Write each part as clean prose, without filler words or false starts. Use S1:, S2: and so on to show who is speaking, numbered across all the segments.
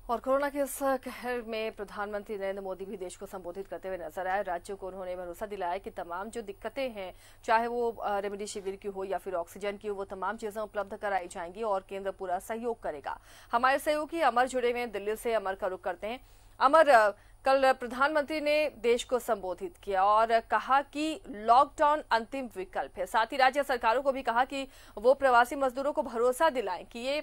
S1: और कोरोना के इस कहर में प्रधानमंत्री नरेंद्र मोदी भी देश को संबोधित करते हुए नजर आए। राज्यों को उन्होंने भरोसा दिलाया कि तमाम जो दिक्कतें हैं, चाहे वो रेमडेसिविर की हो या फिर ऑक्सीजन की हो, वो तमाम चीजें उपलब्ध कराई जाएंगी और केंद्र पूरा सहयोग करेगा। हमारे सहयोगी अमर जुड़े हुए हैं दिल्ली से। अमर का रुख करते हैं। अमर, कल प्रधानमंत्री ने देश को संबोधित किया और कहा कि लॉकडाउन अंतिम विकल्प है। साथ ही राज्य सरकारों को भी कहा कि वो प्रवासी मजदूरों को भरोसा दिलाएं कि ये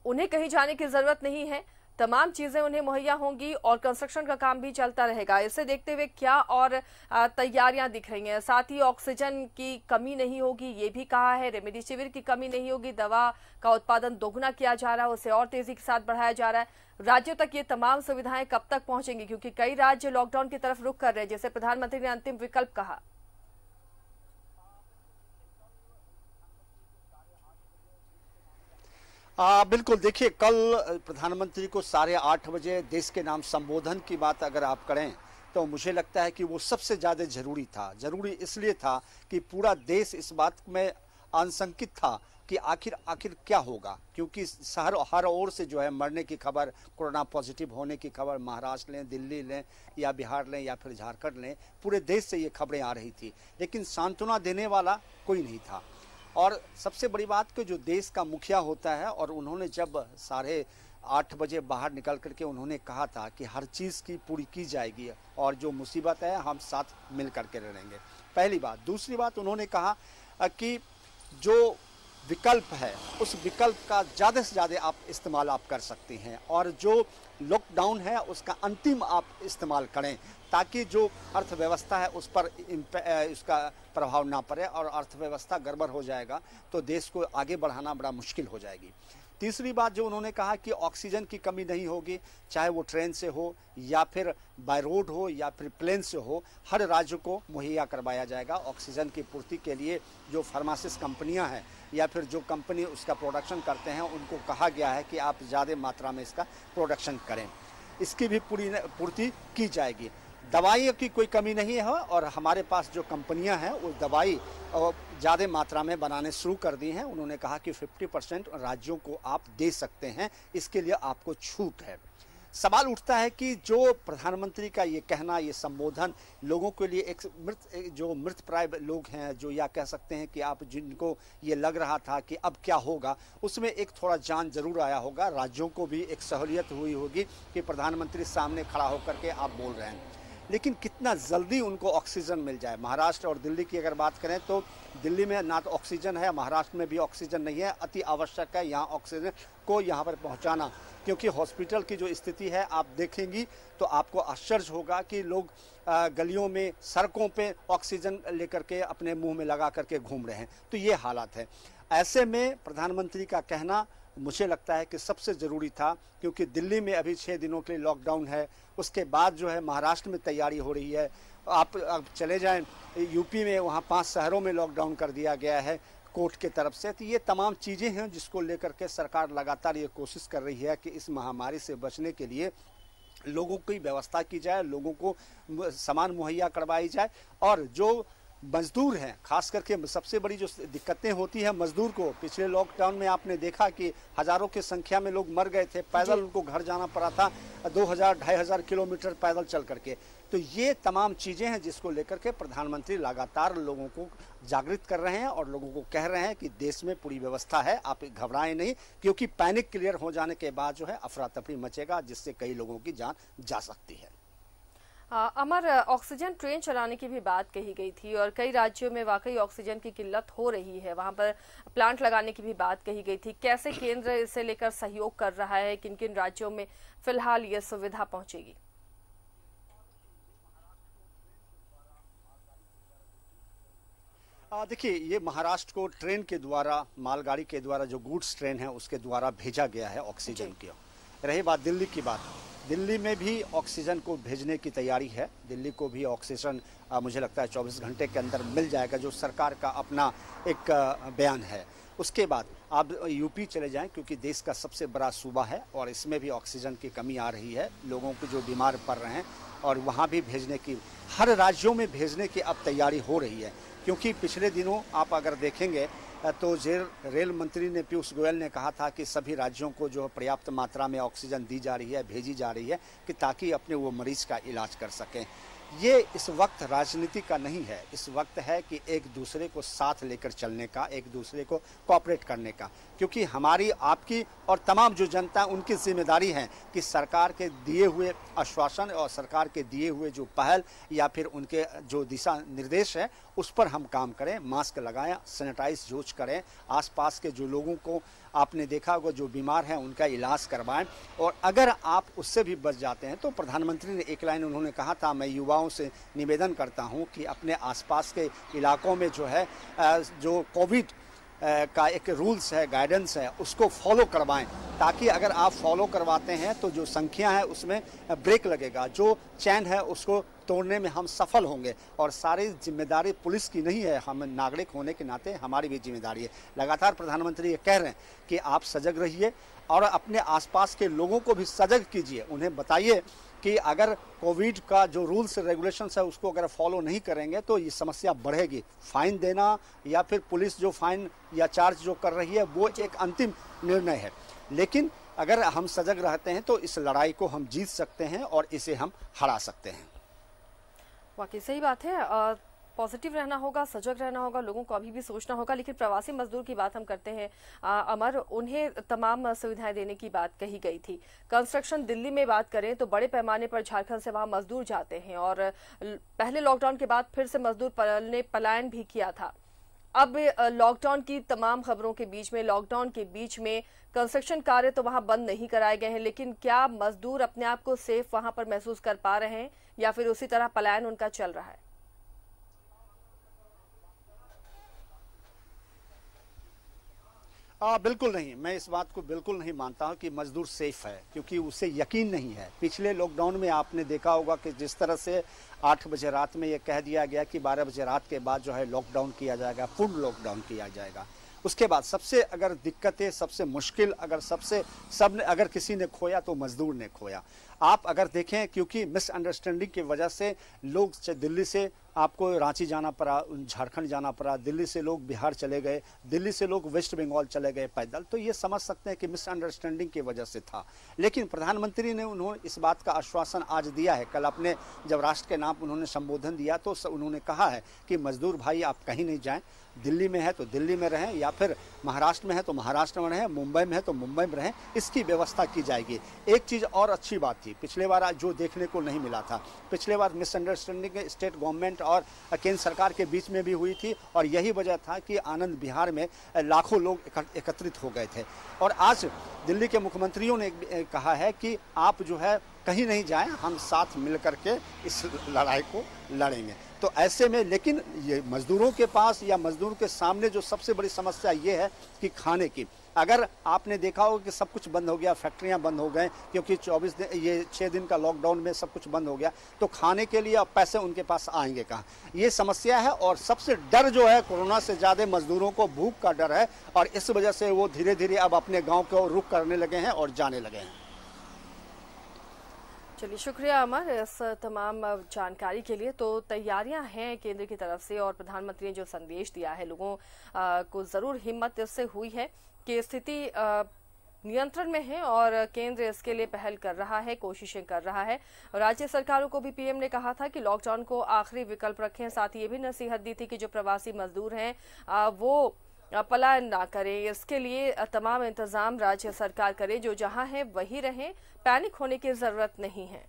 S1: उन्हें कहीं जाने की जरूरत नहीं है, तमाम चीजें उन्हें मुहैया होंगी और कंस्ट्रक्शन का काम भी चलता रहेगा। इसे देखते हुए क्या और तैयारियां दिख रही हैं? साथ ही ऑक्सीजन की कमी नहीं होगी, ये भी कहा है। रेमडेसिविर की कमी नहीं होगी, दवा का उत्पादन दोगुना किया जा रहा है, उसे और तेजी के साथ बढ़ाया जा रहा है। राज्यों तक ये तमाम सुविधाएं कब तक पहुंचेंगी, क्योंकि कई राज्य लॉकडाउन की तरफ रुख कर रहे हैं, जैसे प्रधानमंत्री ने अंतिम विकल्प कहा।
S2: बिल्कुल, देखिए, कल प्रधानमंत्री को 8:30 बजे देश के नाम संबोधन की बात अगर आप करें तो मुझे लगता है कि वो सबसे ज़्यादा ज़रूरी था। ज़रूरी इसलिए था कि पूरा देश इस बात में आशंकित था कि आखिर क्या होगा, क्योंकि हर ओर से जो है मरने की खबर, कोरोना पॉजिटिव होने की खबर, महाराष्ट्र लें, दिल्ली लें या बिहार लें या फिर झारखंड लें, पूरे देश से ये खबरें आ रही थी, लेकिन सांत्वना देने वाला कोई नहीं था। और सबसे बड़ी बात कि जो देश का मुखिया होता है, और उन्होंने जब 8:30 बजे बाहर निकल करके उन्होंने कहा था कि हर चीज़ की पूरी की जाएगी और जो मुसीबत है हम साथ मिल करके रहेंगे, पहली बात। दूसरी बात, उन्होंने कहा कि जो विकल्प है उस विकल्प का ज़्यादा से ज़्यादा आप इस्तेमाल आप कर सकते हैं, और जो लॉकडाउन है उसका अंतिम आप इस्तेमाल करें, ताकि जो अर्थव्यवस्था है उस पर उसका प्रभाव ना पड़े, और अर्थव्यवस्था गड़बड़ हो जाएगा तो देश को आगे बढ़ाना बड़ा मुश्किल हो जाएगी। तीसरी बात जो उन्होंने कहा कि ऑक्सीजन की कमी नहीं होगी, चाहे वो ट्रेन से हो या फिर बाय रोड हो या फिर प्लेन से हो, हर राज्य को मुहैया करवाया जाएगा। ऑक्सीजन की पूर्ति के लिए जो फार्मासिस्ट कंपनियां हैं या फिर जो कंपनी उसका प्रोडक्शन करते हैं, उनको कहा गया है कि आप ज़्यादा मात्रा में इसका प्रोडक्शन करें, इसकी भी पूर्ति की जाएगी। दवाइयों की कोई कमी नहीं है, और हमारे पास जो कंपनियां हैं वो दवाई ज़्यादा मात्रा में बनाने शुरू कर दी हैं। उन्होंने कहा कि 50% राज्यों को आप दे सकते हैं, इसके लिए आपको छूट है। सवाल उठता है कि जो प्रधानमंत्री का ये कहना, ये संबोधन लोगों के लिए एक मृत प्राय लोग हैं, जो या कह सकते हैं कि आप जिनको ये लग रहा था कि अब क्या होगा, उसमें एक थोड़ा जान जरूर आया होगा। राज्यों को भी एक सहूलियत हुई होगी कि प्रधानमंत्री सामने खड़ा होकर के आप बोल रहे हैं, लेकिन कितना जल्दी उनको ऑक्सीजन मिल जाए। महाराष्ट्र और दिल्ली की अगर बात करें तो दिल्ली में ना तो ऑक्सीजन है, महाराष्ट्र में भी ऑक्सीजन नहीं है। अति आवश्यक है यहाँ ऑक्सीजन को यहाँ पर पहुँचाना, क्योंकि हॉस्पिटल की जो स्थिति है आप देखेंगी तो आपको आश्चर्य होगा कि लोग गलियों में, सड़कों पे ऑक्सीजन लेकर के अपने मुंह में लगा करके घूम रहे हैं। तो ये हालात है। ऐसे में प्रधानमंत्री का कहना मुझे लगता है कि सबसे ज़रूरी था, क्योंकि दिल्ली में अभी 6 दिनों के लिए लॉकडाउन है। उसके बाद जो है महाराष्ट्र में तैयारी हो रही है। आप चले जाएं यूपी में, वहाँ 5 शहरों में लॉकडाउन कर दिया गया है कोर्ट के तरफ से। तो ये तमाम चीज़ें हैं जिसको लेकर के सरकार लगातार ये कोशिश कर रही है कि इस महामारी से बचने के लिए लोगों की व्यवस्था की जाए, लोगों को सामान मुहैया करवाई जाए। और जो मजदूर हैं, खास करके सबसे बड़ी जो दिक्कतें होती है मजदूर को, पिछले लॉकडाउन में आपने देखा कि हजारों की संख्या में लोग मर गए थे, पैदल उनको घर जाना पड़ा था, 2000-2500 किलोमीटर पैदल चल करके। तो ये तमाम चीज़ें हैं जिसको लेकर के प्रधानमंत्री लगातार लोगों को जागृत कर रहे हैं और लोगों को कह रहे हैं कि देश में पूरी व्यवस्था है, आप घबराएं नहीं, क्योंकि पैनिक क्लियर हो जाने के बाद जो है अफरा तफरी मचेगा, जिससे कई लोगों की जान जा सकती है।
S1: अमर, ऑक्सीजन ट्रेन चलाने की भी बात कही गई थी और कई राज्यों में वाकई ऑक्सीजन की किल्लत हो रही है, वहां पर प्लांट लगाने की भी बात कही गई थी। कैसे केंद्र इसे लेकर सहयोग कर रहा है, किन किन राज्यों में फिलहाल ये सुविधा पहुंचेगी?
S2: देखिए, ये महाराष्ट्र को ट्रेन के द्वारा, मालगाड़ी के द्वारा, जो गुड्स ट्रेन है उसके द्वारा भेजा गया है ऑक्सीजन की। रही बात दिल्ली की बात, दिल्ली में भी ऑक्सीजन को भेजने की तैयारी है। दिल्ली को भी ऑक्सीजन मुझे लगता है 24 घंटे के अंदर मिल जाएगा, जो सरकार का अपना एक बयान है। उसके बाद आप यूपी चले जाएं, क्योंकि देश का सबसे बड़ा सूबा है और इसमें भी ऑक्सीजन की कमी आ रही है, लोगों को जो बीमार पड़ रहे हैं, और वहाँ भी भेजने की, हर राज्यों में भेजने की अब तैयारी हो रही है। क्योंकि पिछले दिनों आप अगर देखेंगे तो रेल मंत्री ने पीयूष गोयल ने कहा था कि सभी राज्यों को जो पर्याप्त मात्रा में ऑक्सीजन दी जा रही है, भेजी जा रही है कि ताकि अपने वो मरीज का इलाज कर सकें। ये इस वक्त राजनीति का नहीं है, इस वक्त है कि एक दूसरे को साथ लेकर चलने का, एक दूसरे को कोऑपरेट करने का, क्योंकि हमारी, आपकी और तमाम जो जनता उनकी जिम्मेदारी है कि सरकार के दिए हुए आश्वासन और सरकार के दिए हुए जो पहल या फिर उनके जो दिशा निर्देश है उस पर हम काम करें, मास्क लगाएं, सैनिटाइज यूज करें, आसपास के जो लोगों को आपने देखा होगा जो बीमार हैं उनका इलाज करवाएं। और अगर आप उससे भी बच जाते हैं तो प्रधानमंत्री ने एक लाइन उन्होंने कहा था, मैं युवाओं से निवेदन करता हूं कि अपने आसपास के इलाकों में जो है जो कोविड का एक रूल्स है, गाइडेंस है, उसको फॉलो करवाएं, ताकि अगर आप फॉलो करवाते हैं तो जो संख्या है उसमें ब्रेक लगेगा, जो चैन है उसको तोड़ने में हम सफल होंगे। और सारी जिम्मेदारी पुलिस की नहीं है, हम नागरिक होने के नाते हमारी भी जिम्मेदारी है। लगातार प्रधानमंत्री ये कह रहे हैं कि आप सजग रहिए और अपने आसपास के लोगों को भी सजग कीजिए, उन्हें बताइए कि अगर कोविड का जो रूल्स रेगुलेशंस है उसको अगर फॉलो नहीं करेंगे तो ये समस्या बढ़ेगी। फाइन देना या फिर पुलिस जो फाइन या चार्ज जो कर रही है वो एक अंतिम निर्णय है, लेकिन अगर हम सजग रहते हैं तो इस लड़ाई को हम जीत सकते हैं और इसे हम हरा सकते हैं।
S1: वाकई सही बात है, पॉजिटिव रहना होगा, सजग रहना होगा, लोगों को अभी भी सोचना होगा। लेकिन प्रवासी मजदूर की बात हम करते हैं अमर, उन्हें तमाम सुविधाएं देने की बात कही गई थी। कंस्ट्रक्शन दिल्ली में बात करें तो बड़े पैमाने पर झारखंड से वहां मजदूर जाते हैं और पहले लॉकडाउन के बाद फिर से मजदूर ने पलायन भी किया था। अब लॉकडाउन की तमाम खबरों के बीच में, लॉकडाउन के बीच में कंस्ट्रक्शन कार्य तो वहां बंद नहीं कराए गए हैं, लेकिन क्या मजदूर अपने आप को सेफ वहां पर महसूस कर पा रहे हैं या फिर उसी तरह पलायन उनका चल रहा है?
S2: बिल्कुल नहीं, मैं इस बात को बिल्कुल नहीं मानता हूं कि मजदूर सेफ है, क्योंकि उसे यकीन नहीं है। पिछले लॉकडाउन में आपने देखा होगा कि जिस तरह से 8 बजे रात में ये कह दिया गया कि 12 बजे रात के बाद जो है लॉकडाउन किया जाएगा, फुल लॉकडाउन किया जाएगा। उसके बाद सबसे अगर दिक्कतें, सबसे मुश्किल, अगर किसी ने खोया तो मजदूर ने खोया। आप अगर देखें, क्योंकि मिसअंडरस्टैंडिंग की वजह से लोग दिल्ली से आपको रांची जाना पड़ा, झारखंड जाना पड़ा, दिल्ली से लोग बिहार चले गए, दिल्ली से लोग वेस्ट बंगाल चले गए पैदल, तो ये समझ सकते हैं कि मिसअंडरस्टैंडिंग की वजह से था। लेकिन प्रधानमंत्री ने उन्होंने इस बात का आश्वासन आज दिया है। कल अपने जब राष्ट्र के नाम उन्होंने संबोधन दिया तो उन्होंने कहा है कि मजदूर भाई आप कहीं नहीं जाएं, दिल्ली में है तो दिल्ली में रहें, या फिर महाराष्ट्र में है तो महाराष्ट्र में रहें, मुंबई में है तो मुंबई में रहें, इसकी व्यवस्था की जाएगी। एक चीज़ और अच्छी बात थी, पिछले बार जो देखने को नहीं मिला था, पिछले बार मिसअंडरस्टैंडिंग स्टेट गवर्नमेंट और केंद्र सरकार के बीच में भी हुई थी, और यही वजह था कि आनंद विहार में लाखों लोग एकत्रित हो गए थे। और आज दिल्ली के मुख्यमंत्रियों ने कहा है कि आप जो है कहीं नहीं जाएं, हम साथ मिल करके इस लड़ाई को लड़ेंगे। तो ऐसे में, लेकिन ये मजदूरों के पास या मजदूर के सामने जो सबसे बड़ी समस्या ये है कि खाने की। अगर आपने देखा हो कि सब कुछ बंद हो गया, फैक्ट्रियां बंद हो गए, क्योंकि 6 दिन का लॉकडाउन में सब कुछ बंद हो गया, तो खाने के लिए अब पैसे उनके पास आएंगे कहाँ, ये समस्या है। और सबसे डर जो है कोरोना से ज़्यादा मजदूरों को भूख का डर है, और इस वजह से वो धीरे धीरे अब अपने गाँव को रुख करने लगे हैं और जाने लगे हैं।
S1: चलिए, शुक्रिया अमर इस तमाम जानकारी के लिए। तो तैयारियां हैं केंद्र की तरफ से, और प्रधानमंत्री ने जो संदेश दिया है लोगों को जरूर हिम्मत इससे हुई है कि स्थिति नियंत्रण में है और केंद्र इसके लिए पहल कर रहा है, कोशिशें कर रहा है। राज्य सरकारों को भी पीएम ने कहा था कि लॉकडाउन को आखिरी विकल्प रखें। साथ ही ये भी नसीहत दी थी कि जो प्रवासी मजदूर हैं वो पलायन ना करें, इसके लिए तमाम इंतजाम राज्य सरकार करे, जो जहां है वहीं रहें, पैनिक होने की जरूरत नहीं है।